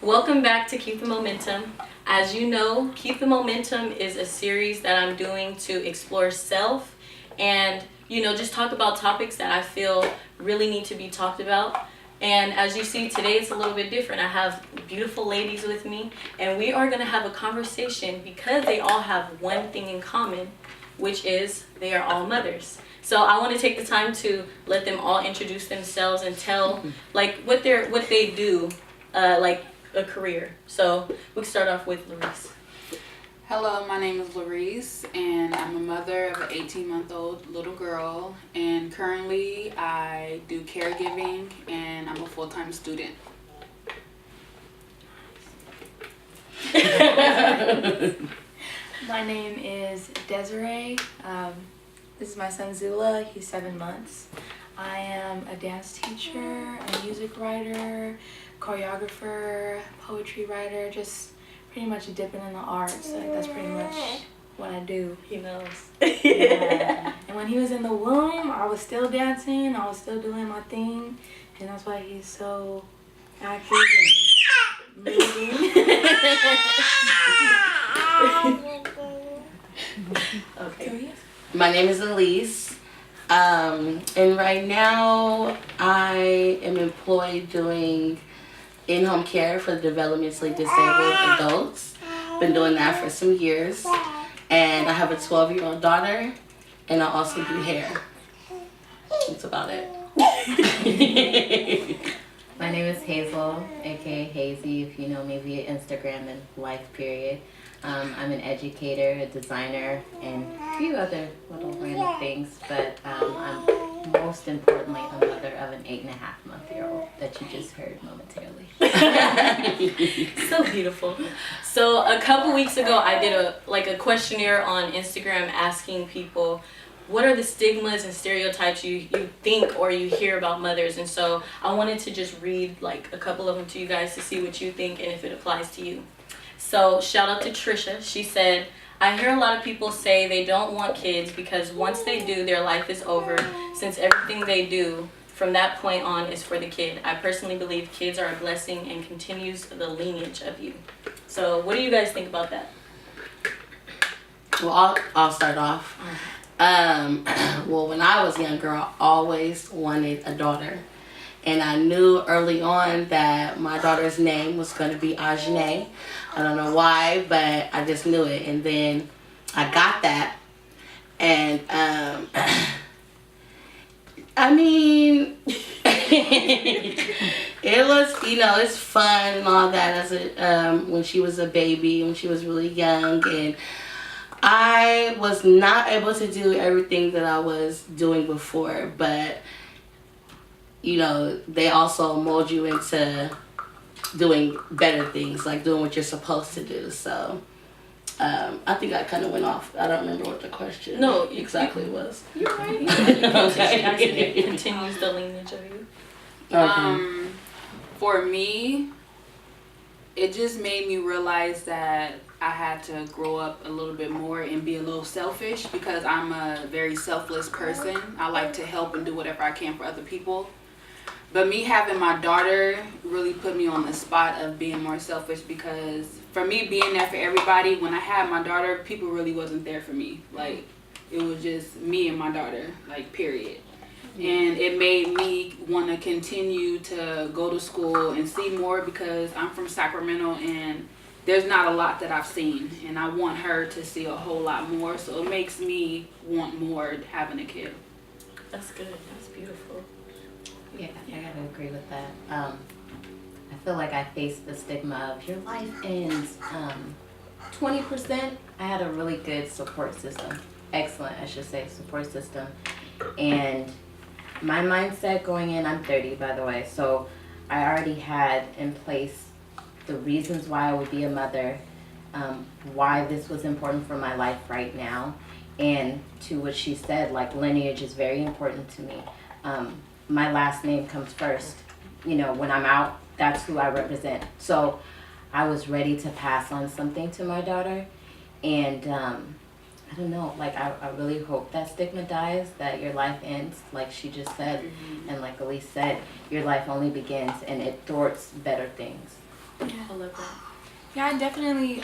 Welcome back to Keep the Momentum. As you know, Keep the Momentum is a series that I'm doing to explore self and, just talk about topics that I feel really need to be talked about. And as you see, today it's a little bit different. I have beautiful ladies with me, and we are going to have a conversation because they all have one thing in common, which is they are all mothers. So I want to take the time to let them all introduce themselves and tell what they do, like a career. So we can start off with LaReese. Hello, my name is LaReese, and I'm a mother of an 18-month-old little girl, and currently I do caregiving, and I'm a full-time student. My name is Deziree. This is my son Zula. He's 7 months. I am a dance teacher, a music writer, choreographer, poetry writer, just pretty much dipping in the arts. Like, that's pretty much what I do. He knows. Yeah. And when he was in the womb, I was still dancing. I was still doing my thing. And that's why he's so active and moving. Okay. My name is Alyse, and right now I am employed doing in-home care for the developmentally disabled adults. Been doing that for some years, and I have a 12-year-old daughter, and I also do hair. That's about it. My name is Hazel, aka Hazy, if you know me via Instagram and life period. I'm an educator, a designer, and a few other little random things, but I'm most importantly a mother of an 8.5-month-old that you just heard momentarily. So beautiful. So a couple weeks ago, I did a questionnaire on Instagram asking people, what are the stigmas and stereotypes you think or you hear about mothers? And so I wanted to just read a couple of them to you guys to see what you think and if it applies to you. So shout out to Trisha. She said, I hear a lot of people say they don't want kids because once they do, their life is over, since everything they do from that point on is for the kid. I personally believe kids are a blessing and continues the lineage of you. So what do you guys think about that? Well, I'll start off. Well, when I was younger, I always wanted a daughter. And I knew early on that my daughter's name was going to be Ajane. I don't know why, but I just knew it. And then I got that. And, I mean, it was, it's fun and all that as when she was a baby, when she was really young. And I was not able to do everything that I was doing before, but they also mold you into doing better things, like doing what you're supposed to do. So I think I kind of went off. I don't remember what the question exactly was. You're right. It continues the lineage of you. Okay. For me, it just made me realize that I had to grow up a little bit more and be a little selfish because I'm a very selfless person. I like to help and do whatever I can for other people. But me having my daughter really put me on the spot of being more selfish because for me being there for everybody, when I had my daughter, people really wasn't there for me. Like, it was just me and my daughter, period. And it made me want to continue to go to school and see more because I'm from Sacramento and there's not a lot that I've seen. And I want her to see a whole lot more. So it makes me want more having a kid. That's good. That's beautiful. Yeah, I gotta agree with that. I feel like I faced the stigma of your life ends 20%. I had a really good support system. Excellent, I should say, support system. And my mindset going in, I'm 30 by the way, so I already had in place the reasons why I would be a mother, why this was important for my life right now, and to what she said, lineage is very important to me. My last name comes first. When I'm out, that's who I represent. So I was ready to pass on something to my daughter. And I don't know, I really hope that stigma dies, that your life ends, like she just said. And like Alyse said, your life only begins and it thwarts better things. I love that. Yeah, I definitely,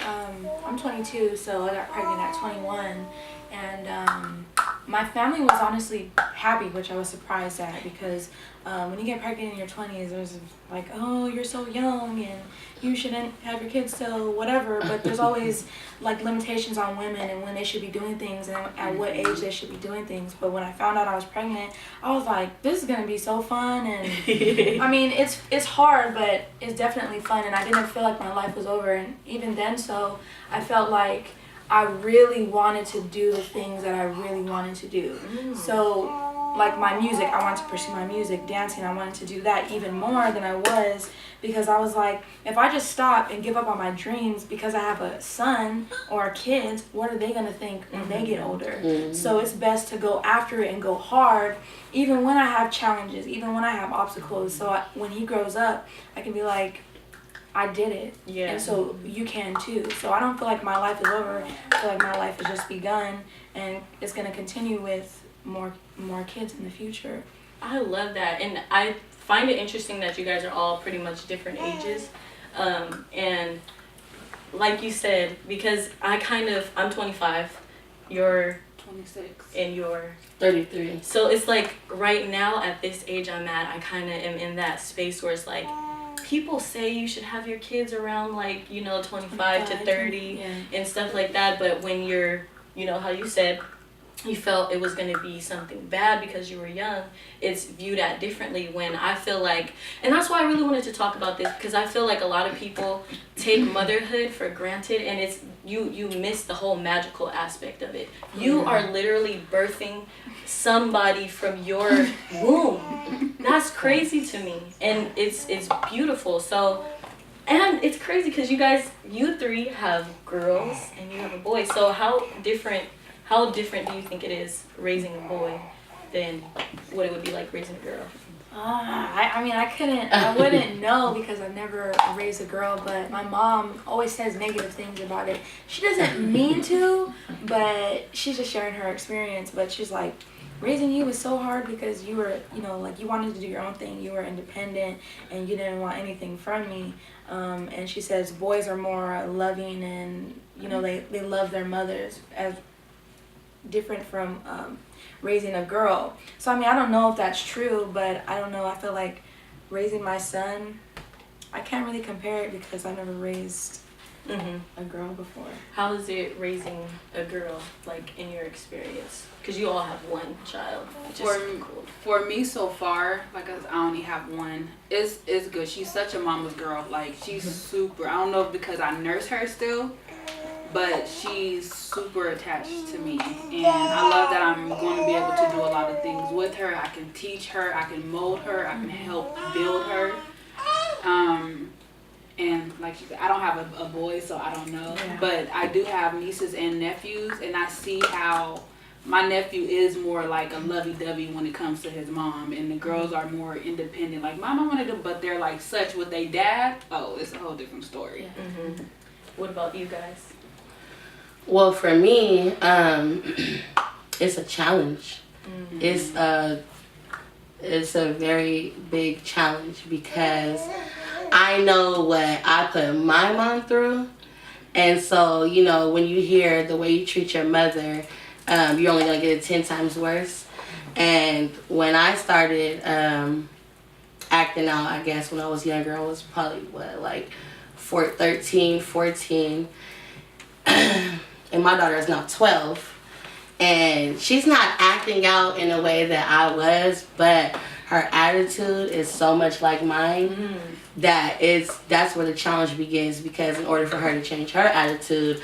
I'm 22, so I got pregnant at 21, and my family was honestly happy, which I was surprised at, because when you get pregnant in your 20s, there's like, oh, you're so young, and you shouldn't have your kids till whatever, but there's always like limitations on women and when they should be doing things and at what age they should be doing things. But when I found out I was pregnant, I was like, this is gonna be so fun. And I mean, it's hard, but it's definitely fun, and I didn't feel like my life was over. And even then, so I felt like I really wanted to do the things that I really wanted to do. So like my music, I wanted to pursue my music. Dancing, I wanted to do that even more than I was, because I was like, if I just stop and give up on my dreams because I have a son or kids, what are they gonna think when they get older? So it's best to go after it and go hard, even when I have challenges, even when I have obstacles. So when he grows up, I can be like, I did it. Yeah. And so you can too. So I don't feel like my life is over. I feel like my life has just begun, and it's gonna continue with more kids in the future. I love that, and I find it interesting that you guys are all pretty much different ages, and like you said, because I'm 25, you're 26, and you're 33. So it's like right now at this age I'm at, I kind of am in that space where it's like, people say you should have your kids around like, 25 to 30 and stuff like that, but when you're, how you said, you felt it was going to be something bad because you were young, it's viewed at differently. When I feel like, and that's why I really wanted to talk about this, because I feel like a lot of people take motherhood for granted, and it's you miss the whole magical aspect of it. You are literally birthing somebody from your womb. That's crazy to me, and it's beautiful. So, and it's crazy because you three have girls and you have a boy. So how different do you think it is raising a boy than what it would be like raising a girl? I wouldn't know, because I've never raised a girl, but my mom always says negative things about it. She doesn't mean to, but she's just sharing her experience. But she's like, raising you was so hard because you were, like you wanted to do your own thing. You were independent and you didn't want anything from me. And she says boys are more loving, and, they love their mothers as different from raising a girl. So I don't know if that's true, but I don't know. I feel like raising my son, I can't really compare it because I've never raised a girl before. How is it raising a girl, like in your experience? Because you all have one child, which is cool. For me so far, like I only have one. It's good. She's such a mama's girl. Like she's super. I don't know if because I nurse her still, but she's super attached to me, and I love that I'm going to be able to do a lot of things with her. I can teach her, I can mold her, I can help build her. And like she said, I don't have a boy, so I don't know. Yeah. But I do have nieces and nephews, and I see how my nephew is more like a lovey-dovey when it comes to his mom, and the girls are more independent. Like, Mom, I want to do, but they're like such with their dad. Oh, it's a whole different story. Yeah. What about you guys? Well, for me, it's a challenge. It's a very big challenge because I know what I put my mom through. And so, when you hear the way you treat your mother, you're only going to get it 10 times worse. And when I started acting out, I guess, when I was younger, I was probably, 13, 14. And my daughter is now 12. And she's not acting out in a way that I was, but her attitude is so much like mine that's where the challenge begins, because in order for her to change her attitude,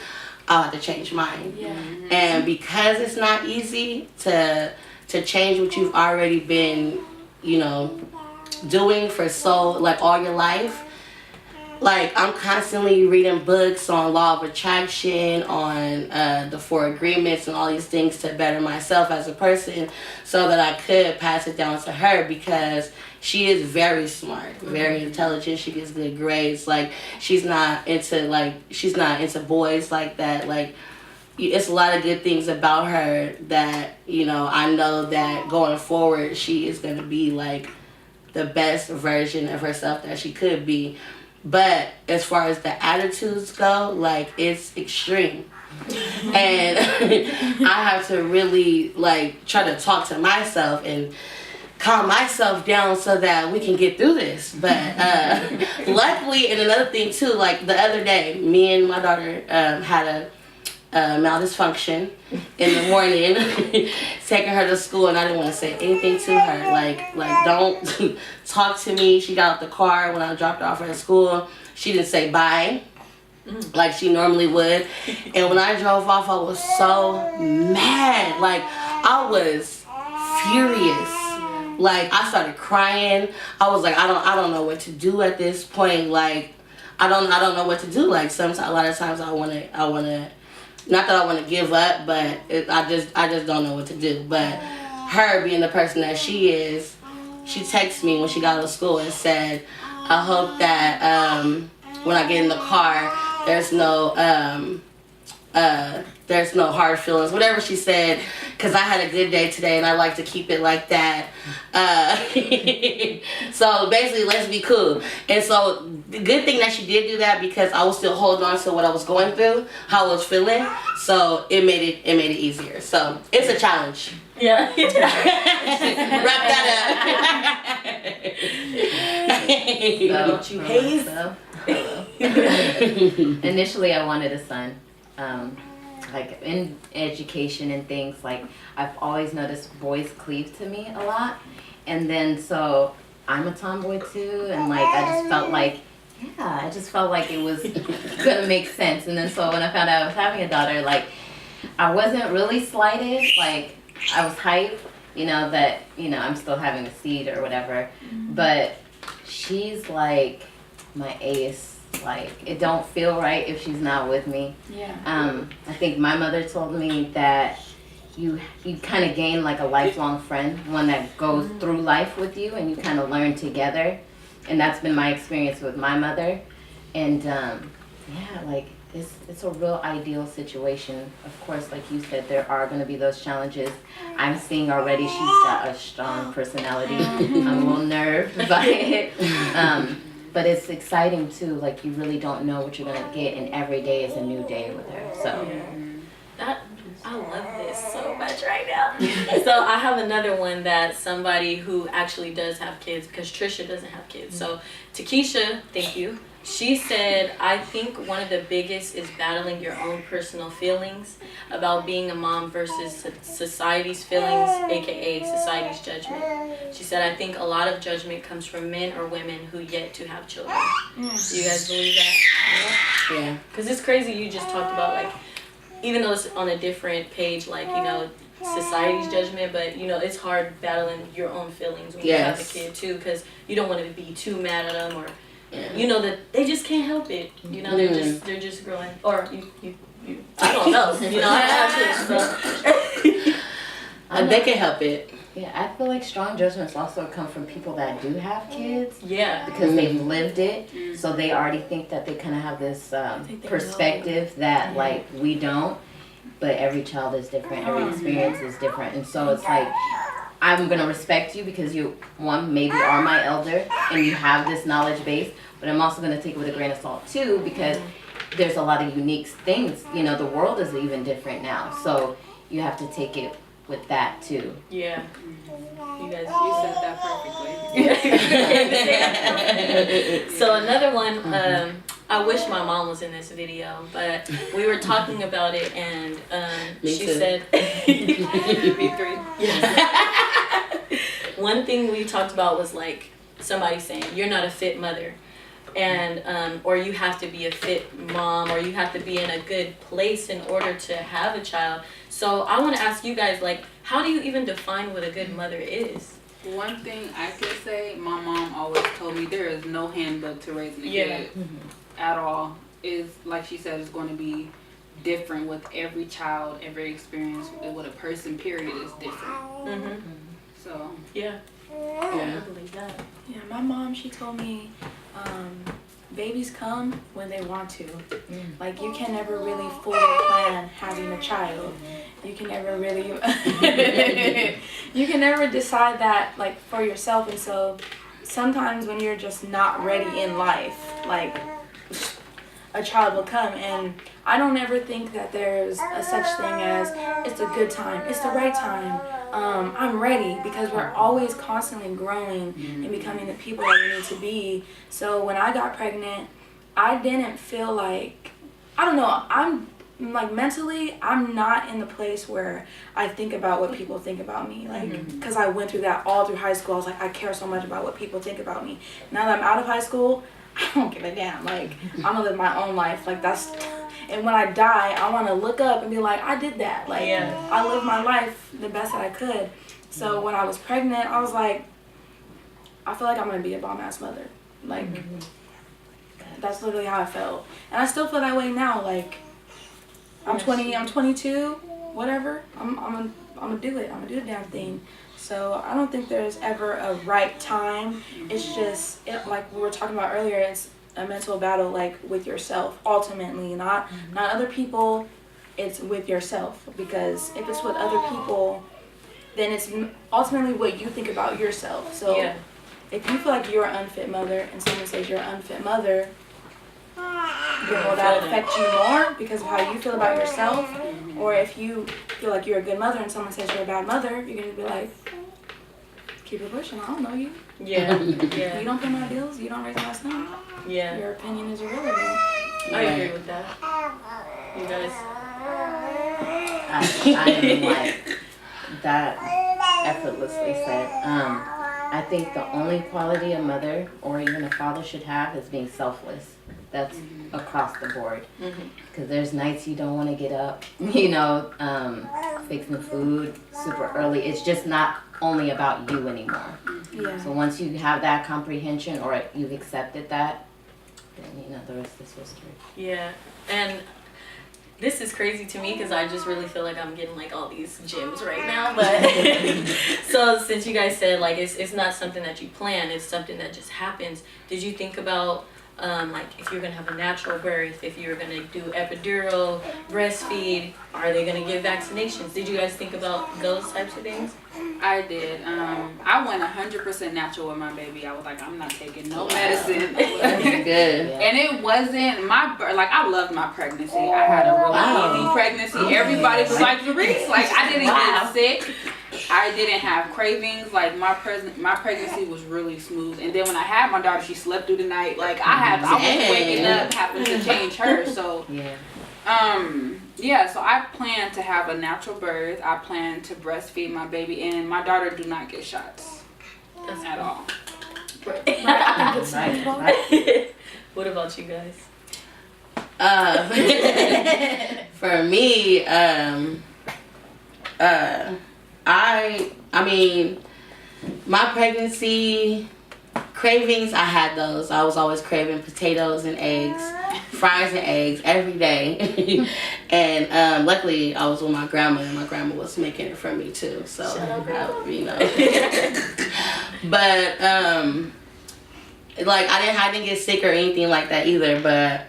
I'll have to change mine. Yeah. And because it's not easy to change what you've already been, doing for all your life. Like, I'm constantly reading books on law of attraction, on the 4 agreements and all these things to better myself as a person so that I could pass it down to her, because she is very smart, very intelligent. She gets good grades. Like, she's not into boys like that. Like, it's a lot of good things about her that, I know that going forward she is going to be like the best version of herself that she could be. But as far as the attitudes go, like, it's extreme. And I have to really, like, try to talk to myself and calm myself down so that we can get through this. But luckily, and another thing too, like the other day, me and my daughter had a malfunction in the morning, taking her to school, and I didn't want to say anything to her. Like don't talk to me. She got out the car when I dropped her off at school. She didn't say bye like she normally would. And when I drove off, I was so mad. Like, I was furious. Like, I started crying. I was like, I don't know what to do at this point. Like, I don't know what to do. Like, sometimes, a lot of times I wanna, not that I want to give up, but I just don't know what to do. But her being the person that she is, she texted me when she got out of school and said, I hope that when I get in the car, there's no hard feelings, whatever she said, because I had a good day today and I like to keep it like that. So basically, let's be cool. And so the good thing that she did do that, because I was still holding on to what I was going through, how I was feeling. So it made it easier. So it's a challenge. Yeah. Wrap that up. So, Hazel. Initially, I wanted a son. Like in education and things, like I've always noticed boys cleave to me a lot, and then so I'm a tomboy too, and like I just felt like it was gonna make sense. And then so when I found out I was having a daughter, like I wasn't really slighted, like I was hyped, that I'm still having a seed or whatever, but she's like my ace. Like, it don't feel right if she's not with me. Yeah. I think my mother told me that you kind of gain like a lifelong friend, one that goes through life with you, and you kind of learn together. And that's been my experience with my mother. And like it's a real ideal situation. Of course, like you said, there are going to be those challenges. I'm seeing already she's got a strong personality. I'm a little nerved by it. But it's exciting too, like you really don't know what you're gonna get, and every day is a new day with her. So I love this so much right now. So I have another one that somebody who actually does have kids, because Trisha doesn't have kids. So Takesha, thank you. She said, I think one of the biggest is battling your own personal feelings about being a mom versus society's feelings, aka society's judgment. She said, I think a lot of judgment comes from men or women who yet to have children. Do you guys believe that? Yeah. Because it's crazy, you just talked about, like, even though it's on a different page, like, society's judgment, but, it's hard battling your own feelings when you have a kid, too, because you don't want to be too mad at them, or that they just can't help it. They're just growing. Or you I don't know. I have kids, so they can help it. yeah, I feel like strong judgments also come from people that do have kids. Yeah. Because they've lived it, so they already think that they kind of have this perspective that like we don't. But every child is different. Every experience is different, and so it's like, I'm gonna respect you because you, maybe are my elder and you have this knowledge base, but I'm also gonna take it with a grain of salt too, because there's a lot of unique things. The world is even different now, so you have to take it with that too. Yeah. You said that perfectly. So another one, I wish my mom was in this video, but we were talking about it, and she said, Me three. One thing we talked about was like somebody saying you're not a fit mother, and or you have to be a fit mom, or you have to be in a good place in order to have a child. So I want to ask you guys, like, how do you even define what a good mother is? One thing I could say, my mom always told me there is no handbook to raising a kid at all. Is like she said, it's going to be different with every child, every experience with a person. Period is different. So Yeah. I believe that. Yeah, my mom, she told me babies come when they want to. Like, you can never really fully plan having a child. You can never really you can never decide that, like, for yourself. And so sometimes when you're just not ready in life, like a child will come, and I don't ever think that there's a such thing as it's a good time, it's the right time, I'm ready, because we're always constantly growing and becoming the people that we need to be. So when I got pregnant, I didn't feel like, I don't know, I'm like mentally, I'm not in the place where I think about what people think about me, like, because I went through that all through high school. I was like, I care so much about what people think about me. Now that I'm out of high school, I don't give a damn. Like, I'm gonna live my own life. Like, that's, and when I die, I want to look up and be like, I did that. Like, I lived my life the best that I could. So when I was pregnant, I was like, I feel like I'm gonna be a bomb ass mother. Like, that's literally how I felt, and I still feel that way now. Like, I'm 20, I'm 22, whatever. I'm gonna do it. I'm gonna do the damn thing. So I don't think there's ever a right time. It's just, like we were talking about earlier, it's a mental battle, like with yourself, ultimately, not other people. It's with yourself, because if it's with other people, then it's ultimately what you think about yourself. So if you feel like you're an unfit mother and someone says you're an unfit mother, then will that affect you more because of how you feel about yourself? Or if you feel like you're a good mother and someone says you're a bad mother, you're going to be like, keep it pushing, I don't know you. Yeah. You don't pay my bills, you don't raise my son. Yeah. Your opinion is irrelevant. I agree with that. You guys? I am like that effortlessly said. I think the only quality a mother or even a father should have is being selfless. That's across the board. Because there's nights you don't want to get up, you know, fixing food super early. It's just not only about you anymore. So once you have that comprehension or you've accepted that, then, you know, the rest is history. Yeah. And this is crazy to me because I just really feel like I'm getting like all these gems right now. But so since you guys said like it's not something that you plan, it's something that just happens. Did you think about like if you're gonna have a natural birth, if you're gonna do epidural, breastfeed, are they gonna give vaccinations? Did you guys think about those types of things? I did. I went 100% natural with my baby. I was like, I'm not taking no medicine. Good. And it wasn't my like I loved my pregnancy. I had a really easy pregnancy. Everybody was like, LaReese, like I didn't get sick. I didn't have cravings. Like my pregnancy was really smooth. And then when I had my daughter, she slept through the night. Like I was waking up having to change her. So so I plan to have a natural birth. I plan to breastfeed my baby, and my daughter do not get shots at all. What about you guys? For me, I mean, my pregnancy cravings, I had those. I was always craving potatoes and eggs, fries and eggs every day. And luckily, I was with my grandma, and my grandma was making it for me too. So, you know. But like I didn't get sick or anything like that either. But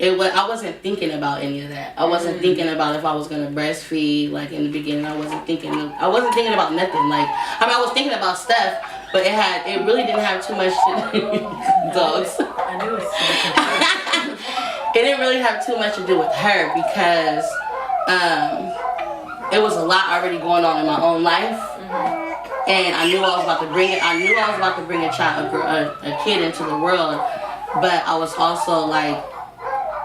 I wasn't thinking about any of that. I wasn't thinking about if I was gonna breastfeed. Like in the beginning, I wasn't thinking about nothing. Like I was thinking about stuff. But it really didn't have too much to do dogs. I knew it. It didn't really have too much to do with her because it was a lot already going on in my own life, and I knew I was about to bring a child, a kid into the world, but I was also like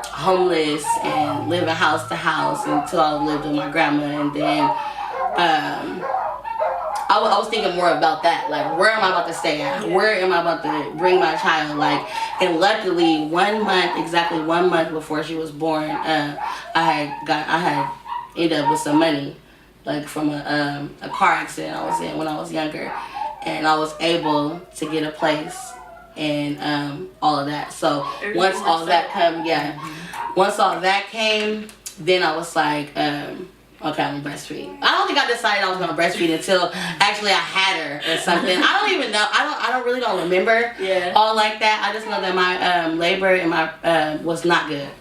homeless and living house to house until I lived with my grandma, and then. I was thinking more about that, like where am I about to stay at? Where am I about to bring my child? Like, and luckily, exactly 1 month before she was born, I had ended up with some money, like from a car accident I was in when I was younger, and I was able to get a place and all of that. So once all that came, then I was like. Okay, I'm gonna breastfeed. I don't think I decided I was gonna breastfeed until actually I had her or something. I don't even know. I really don't remember all like that. I just know that my labor and my was not good.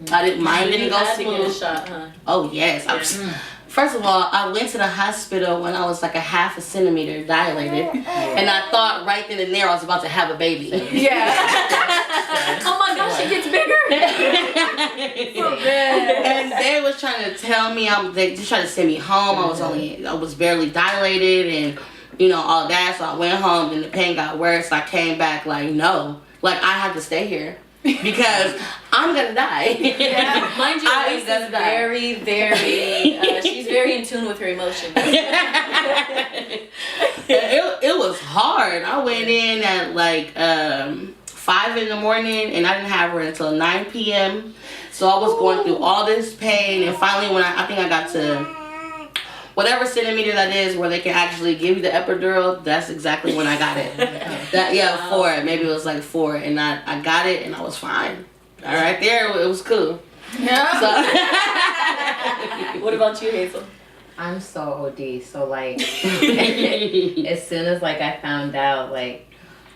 Mine didn't go smooth. To get a shot, huh? Oh yes, First of all, I went to the hospital when I was like a half a centimeter dilated, and I thought right then and there I was about to have a baby. Yeah. Oh my gosh, it gets bigger. And they was trying to tell me they just tried to send me home. I was barely dilated and all that. So I went home and the pain got worse. I came back like no, like I have to stay here because I'm gonna die. Yeah, mind you, I Alyse gonna is die. very, very. She's very in tune with her emotions. It was hard. I went in at like 5 in the morning and I didn't have her until 9 p.m. So I was going through all this pain, and finally when I think I got to whatever centimeter that is where they can actually give you the epidural, that's exactly when I got it. 4. Maybe it was like 4, and I got it and I was fine. All right there, it was cool. Yeah. What about you, Hazel? I'm so OD. So like, as soon as like I found out, like,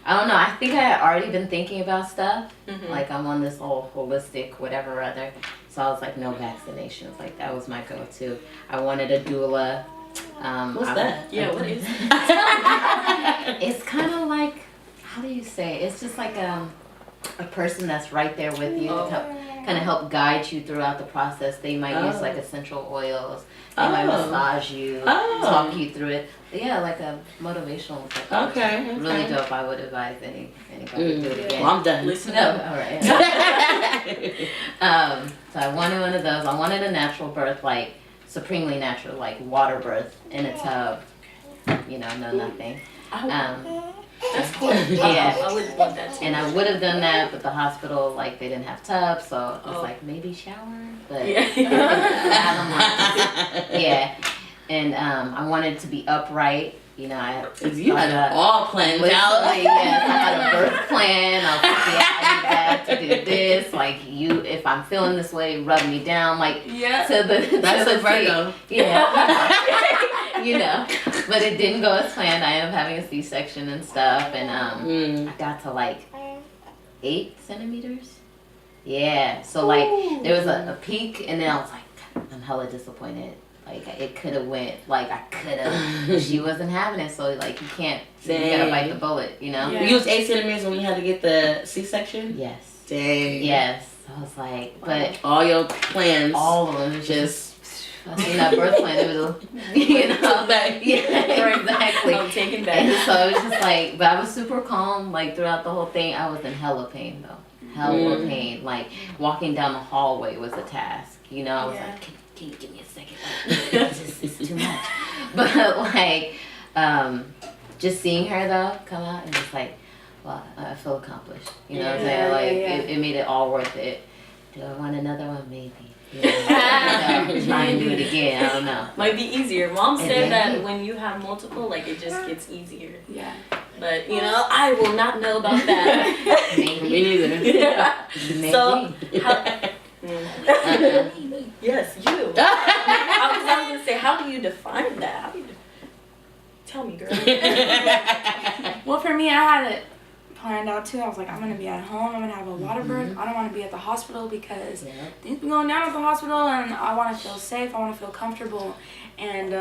I don't know. I think I had already been thinking about stuff. Mm-hmm. Like I'm on this whole holistic whatever other. So I was like, no vaccinations. Like that was my go-to. I wanted a doula. What's that? Yeah, what is? It's kind of like, how do you say? It's just like a person that's right there with you to kind of help guide you throughout the process. They might use like essential oils. They might massage you, talk you through it. But yeah, like a motivational type. Okay. Really dope. I would advise anybody to do it again. Well, I'm done. Listen No, up. all right. So I wanted one of those. I wanted a natural birth, like supremely natural, like water birth in a tub. No nothing. That's cool. Yeah. I would want that too. And I would have done that, but the hospital, like, they didn't have tubs, so it was like, maybe shower, but Yeah. yeah. And I wanted it to be upright, You had it all planned out. Yes, I had a birth plan. I was like, yeah, I need that to do this. Like, if I'm feeling this way, rub me down. Like, Yeah. to the That's to a the Virgo. T. Yeah. But it didn't go as planned. I ended up having a C-section and stuff, and I got to like 8 centimeters. Yeah. So like there was a peak, and then I was like, I'm hella disappointed. Like it could have went, like I could have. She wasn't having it, so like you can't. You gotta bite the bullet, Yeah. You used 8 centimeters when you had to get the C-section? Yes. Dang. Yes. I was like, but all your plans. all of them was just. I seen that birth plan. It was, yeah, exactly. I'm taking back. And so it was just like, but I was super calm, like throughout the whole thing. I was in hella pain though, hella pain. Like walking down the hallway was a task. I was like, can you give me a second? Like, this is too much. But like, just seeing her though come out, and it's like, well, I feel accomplished. You know what I'm saying? Like it made it all worth it. Do I want another one? Maybe. Try and do it again. I don't know. Might be easier. Mom said that when you have multiple, like it just gets easier. Yeah. But I will not know about that. Maybe. Me neither. Yeah. Maybe. So, yes, you. I was gonna say, how do you define that? How do you tell me, girl? Well, for me, I had it planned out too. I was like, I'm gonna be at home. I'm gonna have a water birth. I don't want to be at the hospital because things been going down at the hospital, and I want to feel safe. I want to feel comfortable, and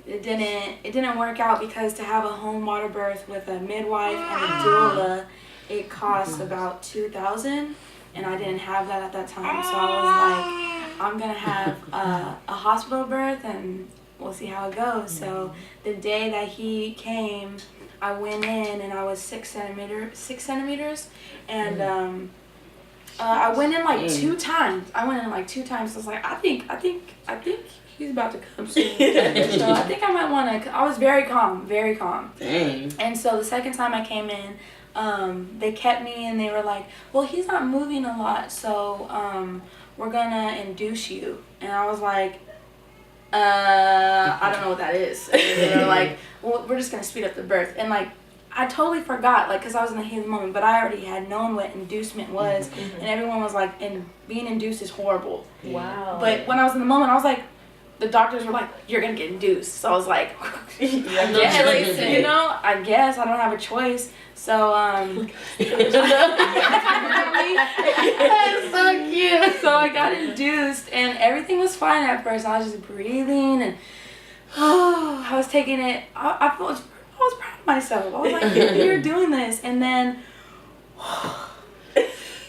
it didn't work out because to have a home water birth with a midwife and a doula, it costs about $2,000, and I didn't have that at that time. So I was like, I'm gonna have a hospital birth, and we'll see how it goes. So the day that he came, I went in and I was 6 centimeters, and I went in like 2 times. So I was like, I think he's about to come soon. So I think I might want to. I was very calm. Dang. And so the second time I came in, they kept me, and they were like, well, he's not moving a lot, so we're gonna induce you. And I was like, I don't know what that is. And they were like, well, we're just gonna speed up the birth. And like, I totally forgot, like, because I was in the heat of the moment, but I already had known what inducement was, and everyone was like, and being induced is horrible. Wow. But when I was in the moment, I was like, the doctors were like, you're gonna get induced. So I was like, You know, I guess I don't have a choice. So that's so cute. So I got induced, and everything was fine at first. I was just breathing, and I was taking it. I was proud of myself. I was like, you're doing this, and then.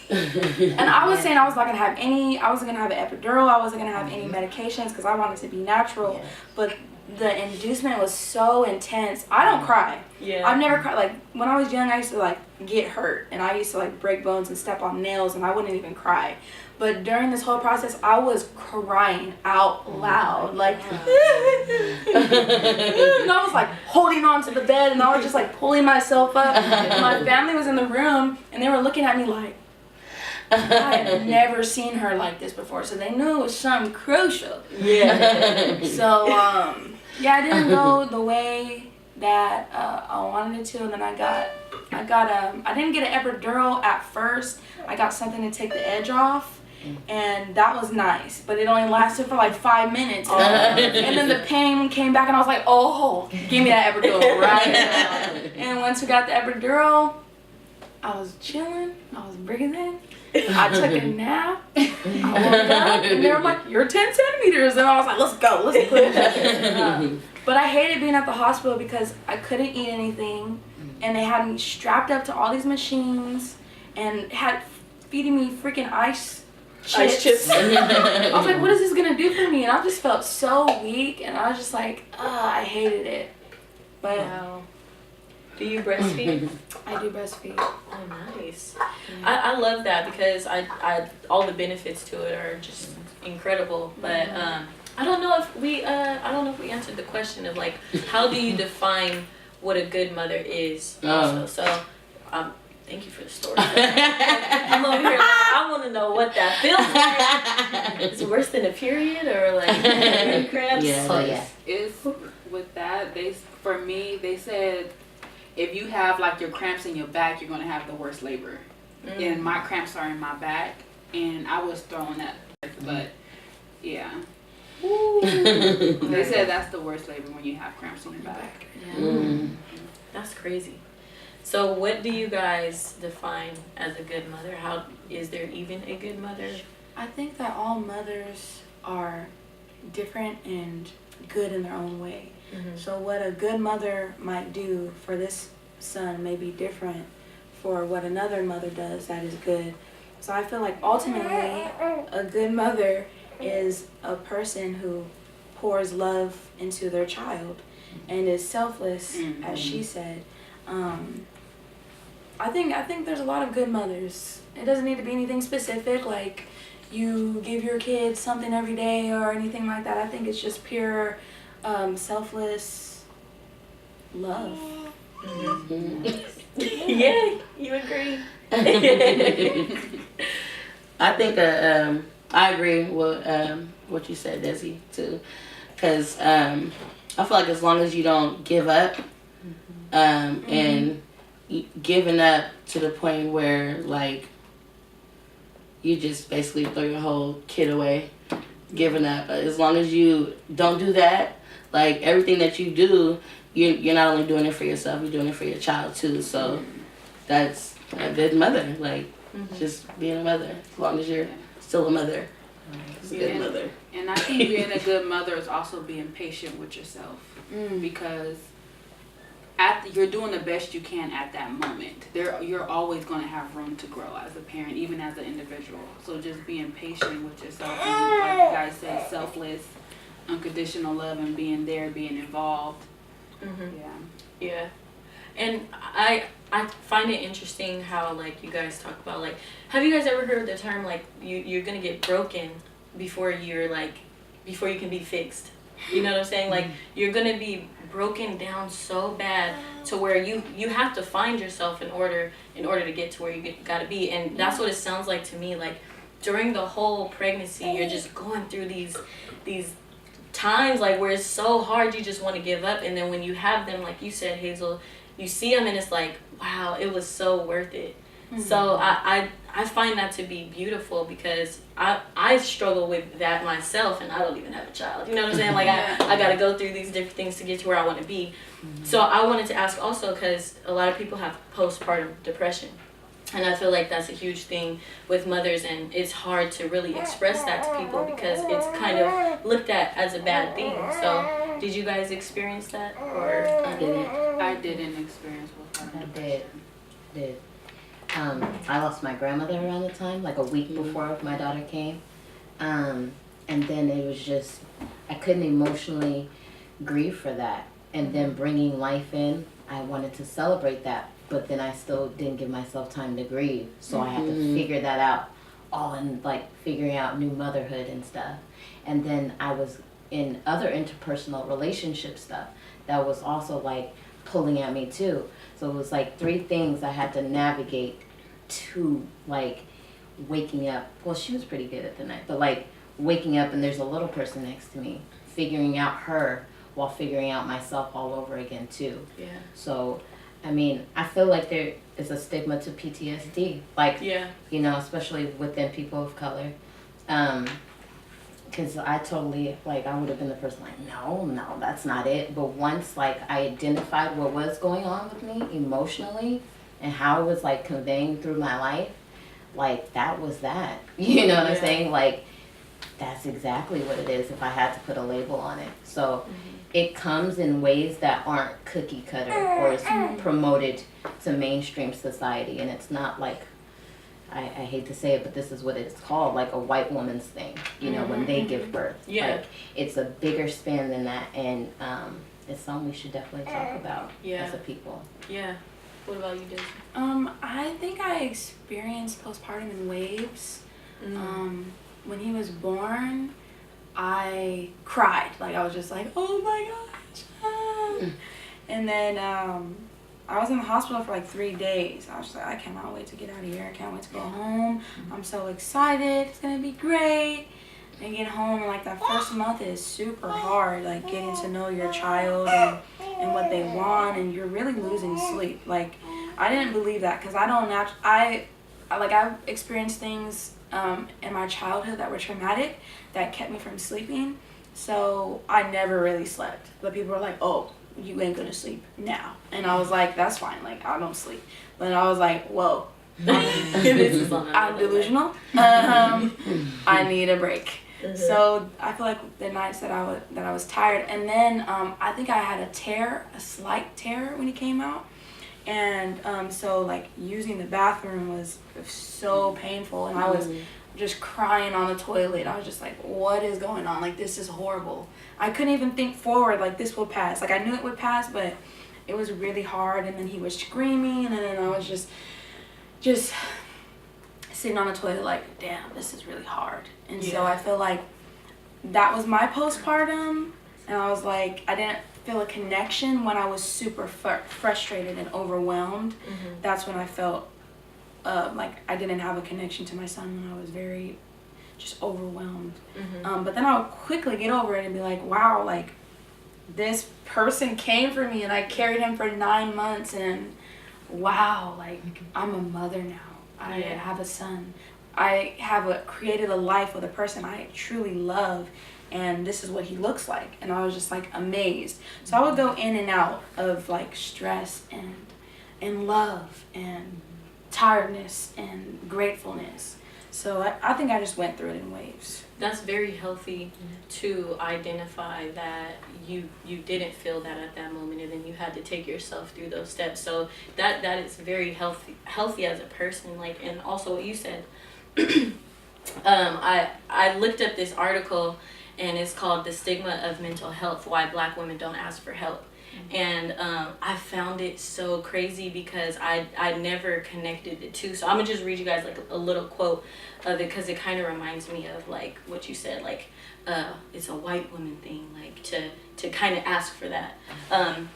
And I was saying I wasn't gonna have an epidural, I wasn't gonna have any medications because I wanted to be natural. But the inducement was so intense. I don't cry. Yeah. I've never cried. Like when I was young, I used to like get hurt, and I used to like break bones and step on nails, and I wouldn't even cry. But during this whole process, I was crying out loud, like, and I was like holding on to the bed, and I was just like pulling myself up. And my family was in the room, and they were looking at me like, I had never seen her like this before, so they knew it was something crucial. Yeah. So, yeah, I didn't go the way that I wanted it to, and then I didn't get an epidural at first. I got something to take the edge off, and that was nice, but it only lasted for like 5 minutes. And then the pain came back, and I was like, oh, give me that epidural right now. And once we got the epidural, I was chilling, I was breathing. I took a nap. I woke up, and they were like, "You're 10 centimeters," and I was like, "Let's go, let's push." But I hated being at the hospital because I couldn't eat anything, and they had me strapped up to all these machines, and had feeding me freaking ice chips. I was like, "What is this gonna do for me?" And I just felt so weak, and I was just like, I hated it. But Wow. Do you breastfeed? I do breastfeed. Oh, nice. I love that because I all the benefits to it are just incredible. But I don't know if we answered the question of like how do you define what a good mother is. Also. So thank you for the story. I'm over here like, I want to know what that feels like. It's worse than a period or like cramps. Yeah. Oh yeah. It's with that. They said if you have like your cramps in your back, you're gonna have the worst labor. And my cramps are in my back, and I was throwing up. But yeah, they said that's the worst labor when you have cramps in your back. That's crazy. So what do you guys define as a good mother? How is there even a good mother? I think that all mothers are different and good in their own way. So what a good mother might do for this son may be different for what another mother does that is good. So I feel like ultimately a good mother is a person who pours love into their child and is selfless, as she said. I think there's a lot of good mothers. It doesn't need to be anything specific, like you give your kids something every day or anything like that. I think it's just pure selfless love. Yeah, you agree. I think I agree with what you said, Desi, too, because I feel like as long as you don't give up, and giving up to the point where like you just basically throw your whole kid away, giving up. As long as you don't do that, like everything that you do, you're not only doing it for yourself, you're doing it for your child too. So that's a good mother. Like just being a mother, as long as you're still a mother. It's a good mother. And I think being a good mother is also being patient with yourself, because you're doing the best you can at that moment. You're always going to have room to grow as a parent, even as an individual. So just being patient with yourself, and like you guys said, selfless, unconditional love, and being there, being involved. Yeah. And I find it interesting how like you guys talk about like, have you guys ever heard the term like you're gonna get broken before you can be fixed? You know what I'm saying? Like you're gonna be broken down so bad to where you have to find yourself in order to get to where you gotta be. And that's what it sounds like to me. Like during the whole pregnancy, you're just going through these times like where it's so hard you just want to give up, and then when you have them, like you said, Hazel, you see them and it's like, wow, it was so worth it. So I find that to be beautiful because I struggle with that myself, and I don't even have a child. You know what I'm saying? Like I got to go through these different things to get to where I want to be. So I wanted to ask also, because a lot of people have postpartum depression. And I feel like that's a huge thing with mothers, and it's hard to really express that to people because it's kind of looked at as a bad thing. So did you guys experience that? Or I didn't experience postpartum I depression. did. I lost my grandmother around the time, like a week before my daughter came. And then it was just, I couldn't emotionally grieve for that. And then bringing life in, I wanted to celebrate that, but then I still didn't give myself time to grieve. So I had to figure that out, all in like figuring out new motherhood and stuff. And then I was in other interpersonal relationship stuff that was also like pulling at me too. So it was like 3 things I had to navigate to like waking up. Well, she was pretty good at the night, but like waking up and there's a little person next to me, figuring out her while figuring out myself all over again too. Yeah. So, I mean, I feel like there is a stigma to PTSD, like, you know, especially within people of color. Because I totally, like, I would have been the person like, no, that's not it. But once, like, I identified what was going on with me emotionally and how it was, like, conveying through my life, like, that was that. You know what I'm saying? Like, that's exactly what it is if I had to put a label on it. So it comes in ways that aren't cookie cutter or is promoted to mainstream society. And it's not like, I hate to say it, but this is what it's called, like a white woman's thing, you know, when they give birth. Yeah. Like, it's a bigger span than that. And it's something we should definitely talk about as a people. Yeah. What about you, Dizzy? I think I experienced postpartum in waves. When he was born, I cried. Like, I was just like, oh my gosh. And then I was in the hospital for like 3 days. I was just like, I cannot wait to get out of here. I can't wait to go home. I'm so excited. It's going to be great. And get home, and like that first month is super hard, like getting to know your child and what they want, and you're really losing sleep. Like, I didn't believe that because I've experienced things in my childhood that were traumatic that kept me from sleeping. So I never really slept. But people were like, oh, you ain't gonna sleep now. And I was like, that's fine. Like, I don't sleep. But I was like, whoa, I'm delusional. I need a break. So I feel like the nights that I was tired, and then I think I had a slight tear when he came out. And so like using the bathroom was so painful, and I was just crying on the toilet. I was just like, what is going on? Like, this is horrible. I couldn't even think forward, like, this will pass. Like, I knew it would pass, but it was really hard. And then he was screaming, and then I was just sitting on the toilet like, damn, this is really hard. And so I feel like that was my postpartum, and I was like, I didn't feel a connection when I was super frustrated and overwhelmed. That's when I felt like I didn't have a connection to my son, when I was very just overwhelmed. But then I would quickly get over it and be like, wow, like, this person came for me and I carried him for 9 months, and wow, like, I'm a mother now. I have a son. I have created a life with a person I truly love, and this is what he looks like. And I was just like amazed. So I would go in and out of like stress and love and tiredness and gratefulness. So I think I just went through it in waves. That's very healthy to identify that you didn't feel that at that moment, and then you had to take yourself through those steps. So that is very healthy as a person. Like, and also what you said, I looked up this article, and it's called "The Stigma of Mental Health: Why Black Women Don't Ask for Help." And I found it so crazy because I never connected the two. So I'm gonna just read you guys like a little quote of it, because it kind of reminds me of like what you said, like it's a white woman thing, like to kind of ask for that.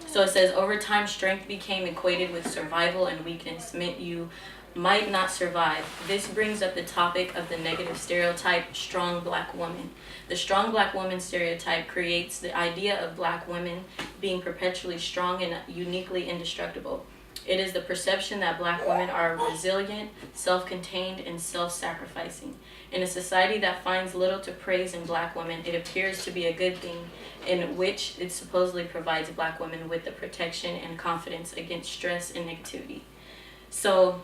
So it says, over time, strength became equated with survival, and weakness meant you might not survive. This brings up the topic of the negative stereotype, strong black woman. The strong black woman stereotype creates the idea of black women being perpetually strong and uniquely indestructible. It is the perception that Black women are resilient, self-contained, and self-sacrificing. In a society that finds little to praise in Black women, it appears to be a good thing, in which it supposedly provides Black women with the protection and confidence against stress and negativity. So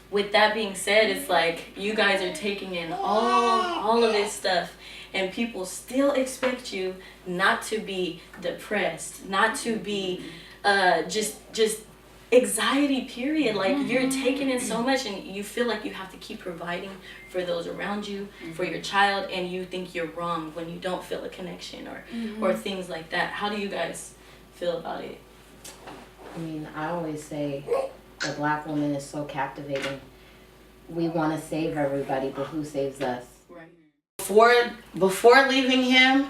with that being said, it's like you guys are taking in all of this stuff, and people still expect you not to be depressed, not to be just anxiety, period. Like, you're taking in so much, and you feel like you have to keep providing for those around you, for your child, and you think you're wrong when you don't feel a connection or things like that. How do you guys feel about it? I mean, I always say the Black woman is so captivating. We want to save everybody, but who saves us? Right. Before leaving him,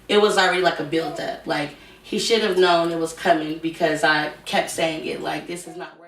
it was already like a build up. Like, he should have known it was coming because I kept saying it, like, this is not